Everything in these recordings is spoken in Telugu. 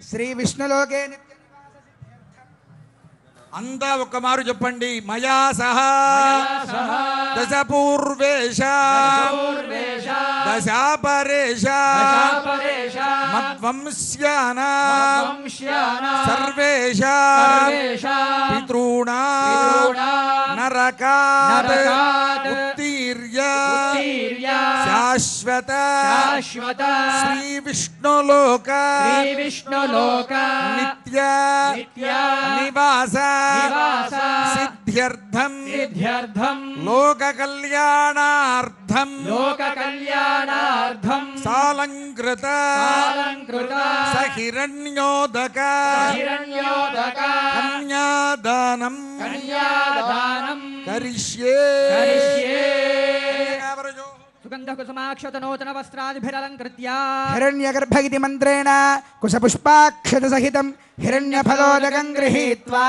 శ్రీ విష్ణులోకే అంతా ఒక్క మారు చెప్పండి. మయా సహా దశ పూర్వేశ దశాపరేశ మద్వంశ్యానా సర్వేశ పితॄణా నరకాత్ ఉత్తీర్య శాశ్వత శ్రీ విష్ణులోక నిత్య నివాస సిద్ధ్యర్థం లోక కళ్యాణార్థం సాలంకృత సహిరణ్యోదక కన్యాదానం కరిష్యే. సుగంధకుసుమాక్షతనూతన వస్త్రాదిభిరలంకృత్య హిరణ్యగర్భగితి మంత్రేణ కుశపుష్పాక్షత సహితం హిరణ్యఫలోదకం గృహీత్వా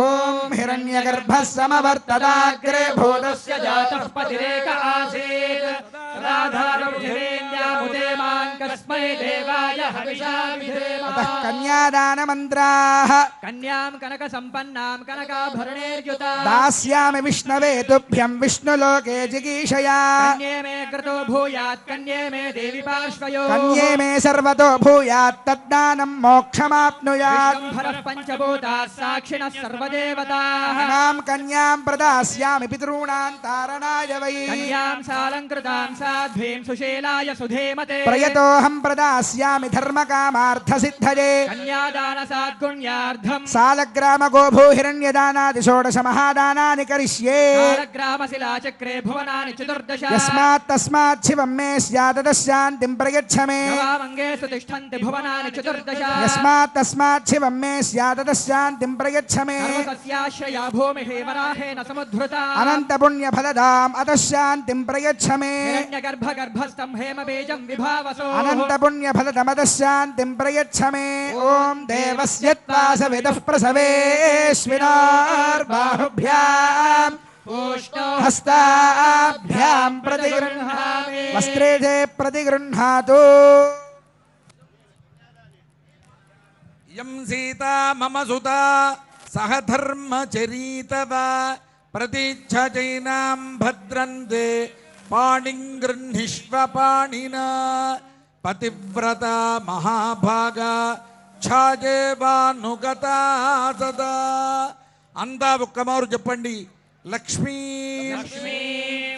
ఓం హిరణ్యగర్భః సమవర్తదాగ్రే భూతస్య జాతః పతిరేక ఆసీత్ రాధారముదేంద్యాముదే మాం కస్మై దేవాయ హవిషా విధేమ. అతః కన్యాదాన మంత్రాః కన్యాం కనక సంపన్నాం కనకాభరణైర్యుతా దాస్యామి విష్ణవే తుభ్యం విష్ణులోకే జిగీషయా. కన్యే మే క్రతో భూయాత్ కన్యే మే దేవి పార్శ్వయో కన్యే మే సర్వతో భూయాత్ తద్దానం మోక్షమాప్నుయాత్. విశ్వంభరః పంచభూతాः సాక్షిణः సర్వదేవతాః. ఇమాం కన్యాం ప్రదాస్యామి పితॄణాం తారణాయ వై. కన్యాం సాలంకృతాం సాధ్వీం సుశీలాయ సుధేమతే. ప్రయతోహం ప్రదాస్యామి ధర్మకామార్థ సిద్ధయే. కన్యాదాన సాద్గుణ్యార్థం సాలగ్రామ గోభూ హిరణ్యదానాది షోడశ మహాదానాని కరిష్యే. కాలగ్రామశిలాచక్రే భువనాని చతుర్దశ. యస్మాత్ తస్మాత్ శివం మే స్యాత్ శాంతిం ప్రయచ్చ మే. గవామంగేషు తిష్టంతి భువనాని చతుర్దశ. యస్మాత్ తస్మాత్ శివం మే స్యాత్ శాంతిం ప్రయచ్చ మే. సర్వసస్యాశ్రయా భూమిః వరాహేన సముద్ధృతా. అనంత పుణ్య ఫలదాం అత శాంతిం ప్రయచ్చ మే. హిరణ్యగర్భగర్భస్థం హేమబీజం విభావసో. అనంత పుణ్య ఫలదమత శాంతిం ప్రయచ్చ మే. ఓం దేవస్య త్వాసవిదః ప్రసవేష్వినార్బాహుభ్యాం హస్తాభ్యాం ప్రతిగృహ్ణామి వస్త్రేజే ప్రతిగృహ్ణాతు. యం సీతా మమ సుతా సహ ధర్మచరీతవ ప్రతీచ్ఛ చైనాం భద్రంతే పాణిం గృహ్ణిష్వ పాణినా పతివ్రత మహాభాగా ఛాజేవానుగతా సదా. అంతా ఒక్కమారు చెప్పండి. లక్ష్మీ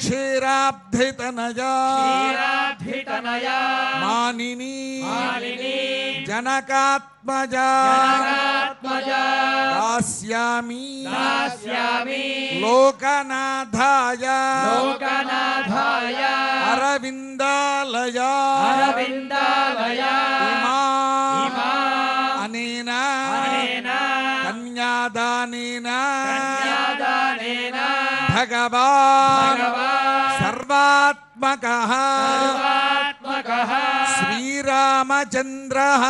క్షీరాబ్ధితనయా మానిని జనకాత్మజా దాస్యామి లోకనాథాయ అరవిందాలయా అనేన కన్యాదానేన భగవాన్ సర్వాత్మకః శ్రీరామచంద్రః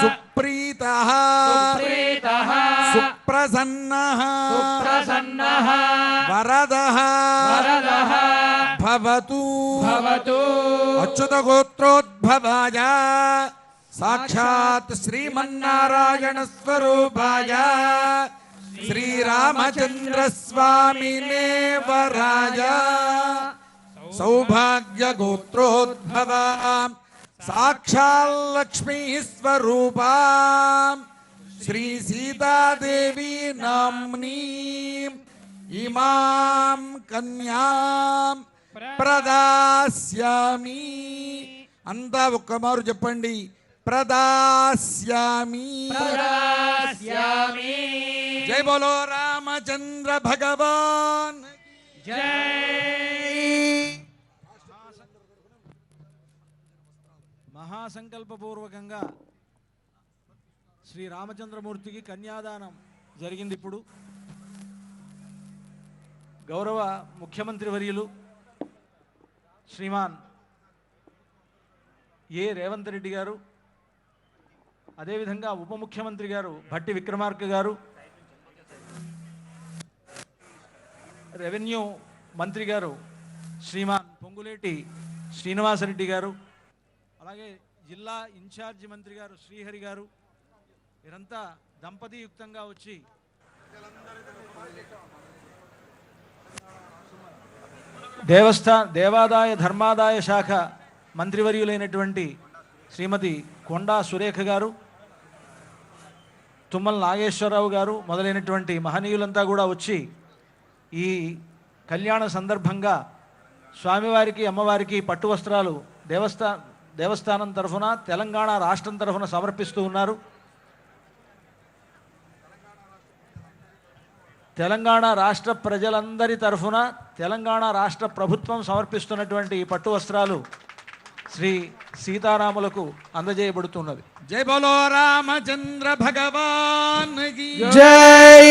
సుప్రీతః సుప్రసన్నః వరదః భవతు అచ్యుత గోత్రోద్భవాయ సాక్షాత్ శ్రీమన్నారాయణ స్వరూపాయ శ్రీరామచంద్ర స్వామినే వరాయ సౌభాగ్య గోత్రోద్భవ సాక్షాల్లక్ష్మీ స్వరూపా శ్రీ సీతాదేవి నామ్నీ ఇమాం కన్యాం ప్రదాస్యామి. అంతా ఒక్కమారు చెప్పండి. ప్రదాస్యామి. జై బోలో రామచంద్ర భగవాన్ మహాసంకల్పపూర్వకంగా శ్రీ రామచంద్రమూర్తికి కన్యాదానం జరిగింది. ఇప్పుడు గౌరవ ముఖ్యమంత్రి వర్యులు శ్రీమాన్ ఏ రేవంత్ రెడ్డి గారు, అదేవిధంగా ఉప ముఖ్యమంత్రి గారు భట్టి విక్రమార్క గారు, రెవెన్యూ మంత్రి గారు శ్రీమాన్ పొంగులేటి శ్రీనివాసరెడ్డి గారు, అలాగే జిల్లా ఇన్ఛార్జి మంత్రి గారు శ్రీహరి గారు వీరంతా దంపతియుక్తంగా వచ్చి దేవాదాయ ధర్మాదాయ శాఖ మంత్రివర్యులైనటువంటి శ్రీమతి కొండా సురేఖ గారు, తుమ్మల నాగేశ్వరరావు గారు మొదలైనటువంటి మహనీయులంతా కూడా వచ్చి ఈ కళ్యాణ సందర్భంగా స్వామివారికి అమ్మవారికి పట్టు వస్త్రాలు దేవస్థానం తరఫున తెలంగాణ రాష్ట్రం తరఫున సమర్పిస్తూ ఉన్నారు. తెలంగాణ రాష్ట్ర ప్రజలందరి తరఫున తెలంగాణ రాష్ట్ర ప్రభుత్వం సమర్పిస్తున్నటువంటి ఈ పట్టు వస్త్రాలు శ్రీ సీతారాములకు అందజేయబడుతున్నది. జై బోలో రామచంద్ర భగవాన్ కి జై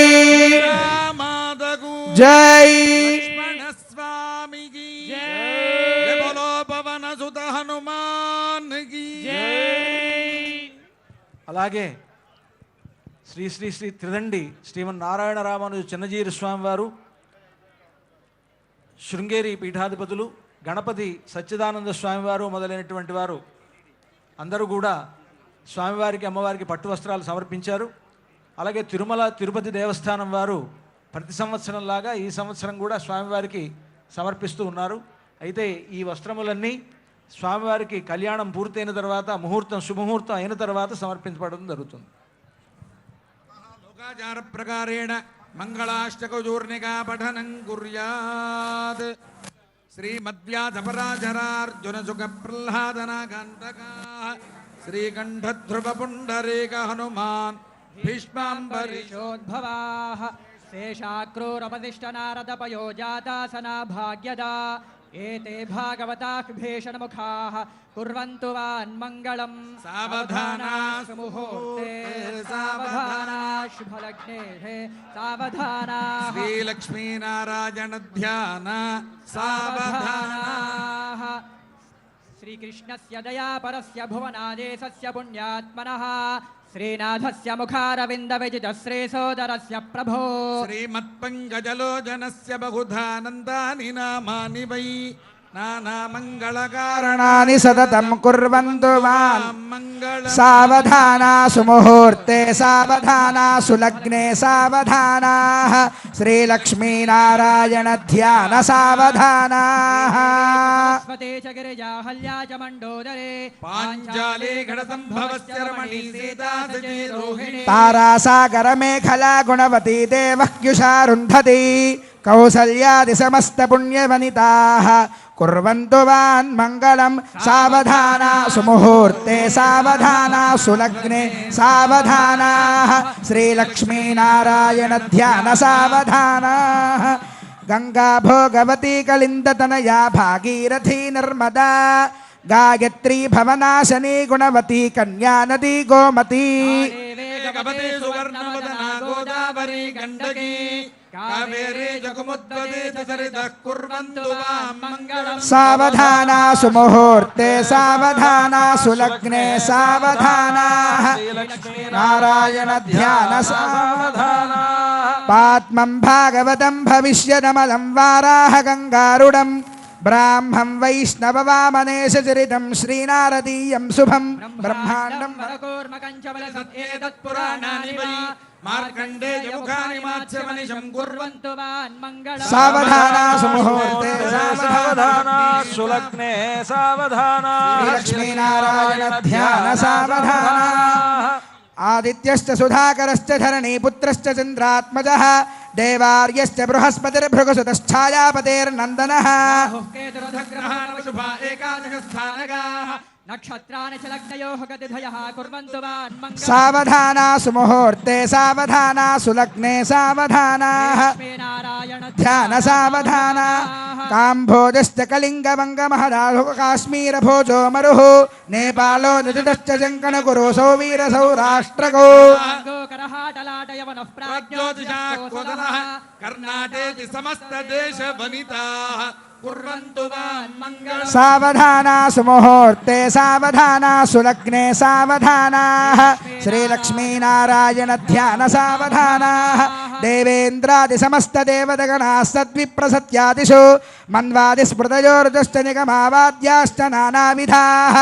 రామాదగు జై లక్ష్మణ స్వామికి జై బోలో పవన సుత హనుమాన్ కి అలాగే శ్రీ శ్రీ శ్రీ త్రిదండి శ్రీమన్నారాయణ రామానుజ చిన్నజీరి స్వామి వారు, శృంగేరి పీఠాధిపతులు, గణపతి సచ్చిదానంద స్వామివారు మొదలైనటువంటి వారు అందరూ కూడా స్వామివారికి అమ్మవారికి పట్టు వస్త్రాలు సమర్పించారు. అలాగే తిరుమల తిరుపతి దేవస్థానం వారు ప్రతి సంవత్సరంలాగా ఈ సంవత్సరం కూడా స్వామివారికి సమర్పిస్తూ ఉన్నారు. అయితే ఈ వస్త్రములన్నీ స్వామివారికి కళ్యాణం పూర్తయిన తర్వాత శుభముహూర్తం అయిన తర్వాత సమర్పించబడడం జరుగుతుంది. లోకాచార ప్రకారేణ మంగళాష్టకచూర్ణికా పఠనం కుర్యాత్. శ్రీమద్వ్యాసపరాశరార్జున సుఖ ప్రహ్లాదనాకాంతకా శ్రీకంఠ ధ్రువ పుండరీక హనుమాన్ భీష్మాంబరీషోద్భవాః శేషాక్రూరపతిష్ట నారద పయోజాతాసనా భాగ్యదా ఏతే భాగవతాః భీషణముఖాః కుర్వంతు వాన్మంగళం. సావధానా ముహూర్తే సావధానా శుభలగ్నే సావధానా శ్రీలక్ష్మీనారాయణ ధ్యాన సావధానా. శ్రీకృష్ణస్య దయాపరస్య భువనాదేశస్య పుణ్యాత్మనః శ్రీనాథస్య ముఖారవింద విజిత శ్రీసోదరస్య ప్రభో శ్రీమత్పంకజలోచనస్య బహుధానందాని నామాని వై నానామంగళకారణాని నాని సతతం కుర్వంతు మాం. మంగళ సావధానా సుముహూర్తే సావధానా సులగ్నే సావధానా శ్రీలక్ష్మీనారాయణ ధ్యాన సావధానా. స్వతే చ గిరిజాహల్యా చ మండోదరే పాంచాలే ఘటసంభవస్య రమణీ సీతా సచే రోహిణీ తారాసాగర మేఖలా గుణవతీ దేవహ్యుషారుంధతి కౌసల్యాది సమస్త పుణ్యవనితాః కుర్వంతు వాన్మంగళం. సావధానా సుముహూర్తే సావధానా సులగ్నే సావధానా శ్రీలక్ష్మీనారాయణ ధ్యాన సావధానా. గంగా భోగవతీ కళిందతనయా భాగీరథీ నర్మదా గాయత్రీ భవనాశనీ గుణవతీ కన్యా నదీ గోమతీ. వేగవతే సువర్ణవదనా గోదావరీ గండకీ కావేరీ జగముద్వదే చ సరితః కుర్వంతు వాం మంగళం. సావధానా సుముహూర్తే సావధానా సులగ్నే సావధానా నారాయణ ధ్యాన సావధానా. పాత్మం భాగవతం భవిష్యదమలం వారాహ గంగారుడం బ్రాహ్మం వైష్ణవ వామనేశ చరితం శ్రీనారదీయం శుభం బ్రహ్మాండం. పురాణాని వై మార్కండేయ ముఖాని మాత్స్యమనిశం కుర్వంతు వాన్మంగళం. సావధానా సుముహూర్తే సావధానా సులగ్నే సావధానా లక్ష్మీనారాయణ ధ్యాన సావధానా. ఆదిత్యశ్చ సుధాకరశ్చ ధరణీపుత్రశ్చ చంద్రాత్మజః దేవార్యశ్చ బృహస్పతిర్భృగుసుతశ్ఛాయాపతేర్నందనः. శుభ ఏకాదశ స్థానగాః నక్షత్రాణి చ లగ్నయోః గతిధయః కుర్వంతు వాన్మంగళం. సావధానా సుముహూర్తే సావధానా సులగ్నే సావధానా లక్ష్మీనారాయణ ధ్యాన సావధానా. కాంభోజశ్చ కళింగవంగమహదాహు కాశ్మీర భోజో మరుః నేపాలో నిదుటశ్చ జంకణకురు సౌవీర సౌరాష్ట్రకో. ప్రాజ్యోతిషాః కర్ణాటేతి సమస్త దేశ వనితాః కుర్వంతు వాన్మంగళం. సావధానా సుముహూర్తే సావధానా సులగ్నే సావధానా శ్రీలక్ష్మీనారాయణ ధ్యాన సావధానా దేవేంద్రాది సమస్త దేవతగణా సద్విప్రసత్యాదిషు మన్వాది స్మృతయోర్దశ్చ నిగమావాద్యాశ్చ నానావిధాః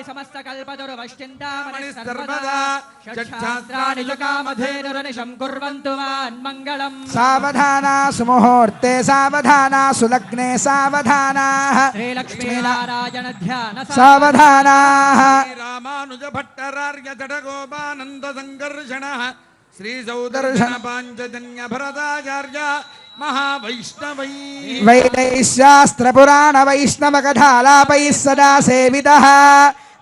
సమస్త కల్పతరువశ్చింతామణి సర్వదా షట్శాస్త్రాణి కామధేనురనిశం కుర్వంతు మన్మంగళం సావధానా సుముహూర్తే సావధానా సులగ్నే సావధానా శ్రీలక్ష్మీనారాయణ ధ్యాన సావధానా రామానుజ భట్టరార్య జడగోపానంద సంకర్షణ శ్రీ సౌదర్శన పాంచజన్య భరతాచార్య మహావైష్ణవై వైదైశాస్త్రపురాణ వైష్ణవ కథాలాపై సదా సేవితః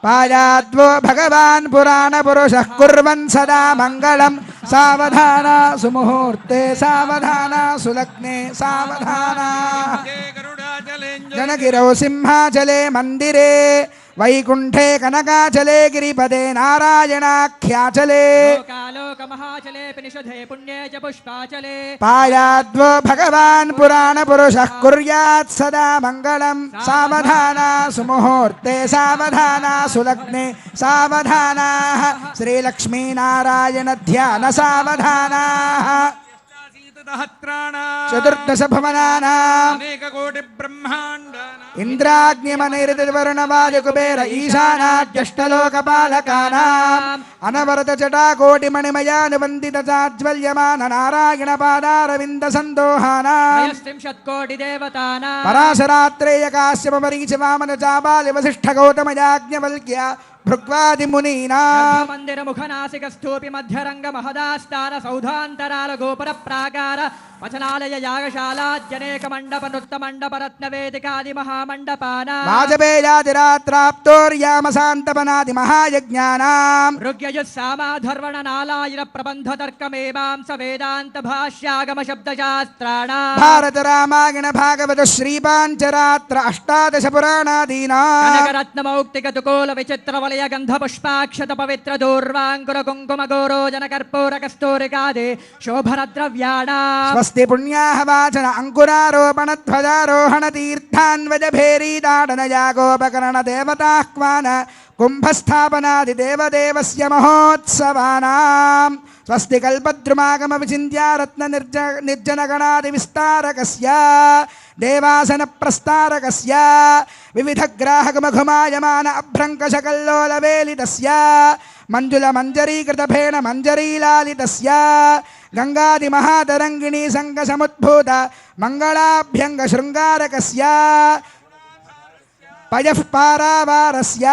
పాయాద్వో భగవాన్ పురాణ పురుషః కుర్వన్ సదా మంగళం సావధానా సుముహూర్తే సావధానా సులగ్నే సావధానా జనగిరౌ సింహాచలే మందిరే వైకుంఠే కనకాచలే గిరిపదే నారాయణాఖ్యాచలే లోకమహాచలే నిషధే పుణ్యే చ పుష్పాచలే పాయాద్వో భగవాన్ పురాణ పురుషః కుర్యాత్ సదా మంగళం సావధానా సుముహూర్తే సావధానా సులగ్నే సావధానా శ్రీలక్ష్మీనారాయణ ధ్యాన సావధానా చతుర్దశ భవనానాం అనేక కోటి బ్రహ్మాండానాం ఇంద్రాగ్నిమనిర్దివరుణవాయుకుబేర ఈశానాద్యష్టలోకపాలకానాం అనవరత జటాకోటిమణిమయానువందిత చాజ్వల్యమాన నారాయణ పాదారవింద సందోహానాం త్రింశత్కోటి దేవతానాం పరాశరాత్రేయ కాశ్యప మరీచ వామన చాబాలి వసిష్ఠ గౌతమ యాజ్ఞవల్క్య భృగ్వాది మునీనాం మందిర ముఖనాసిక స్థూపి మధ్యరంగ మహదాస్థాన సౌధాంతరాల గోపుర ప్రాకార వచనాలయ యాగశాలాద్యనేక మండప నృత్త మండప రత్న వేదికాది మహామండపానా వాజపేయాదిరాత్రాప్తోర్యామశాంతపనాది మహాయజ్ఞానాం ఋగ్యజస్సామాధర్వణ నాలాయిర ప్రబంధ తర్కమేమాంస వేదాంత భాష్యాగమ శబ్దశాస్త్రాణాం భారత రామాయణ భాగవత శ్రీపాంచరాత్ర అష్టాదశ పురాణాదీనాం కనకరత్నమౌక్తిక తుకోల విచిత్ర వలయ గంధ పుష్పాక్షత పవిత్ర దూర్వాంకుర కుంకుమ గోరోజన కర్పూర కస్తూరికాది శోభన ద్రవ్యాణాం స్వస్తి పుణ్యాహ వాచన అంకురారోపణ ధ్వజారోహణ తీర్థాన్వజ భేరీదాడన యాగోపకరణ దేవతాహ్వాన కుంభస్థాపనాది దేవదేవస్య మహోత్సవానాం స్వస్తి కల్పద్రుమాగమ విచింత్య రత్న నిర్జనగణాది విస్తారకస్య దేవాసన ప్రస్తారకస్య వివిధ గ్రాహక మఘుమాయమాన అభ్రంకశకల్లోల వేలితస్య మంజుల మంజరీకృత భేణ మంజరీలాలితస్య గంగాది మహాతరంగిణీ సంగ సముద్భూత మంగళాభ్యంగ శృంగారకస్య పయః పారావారస్య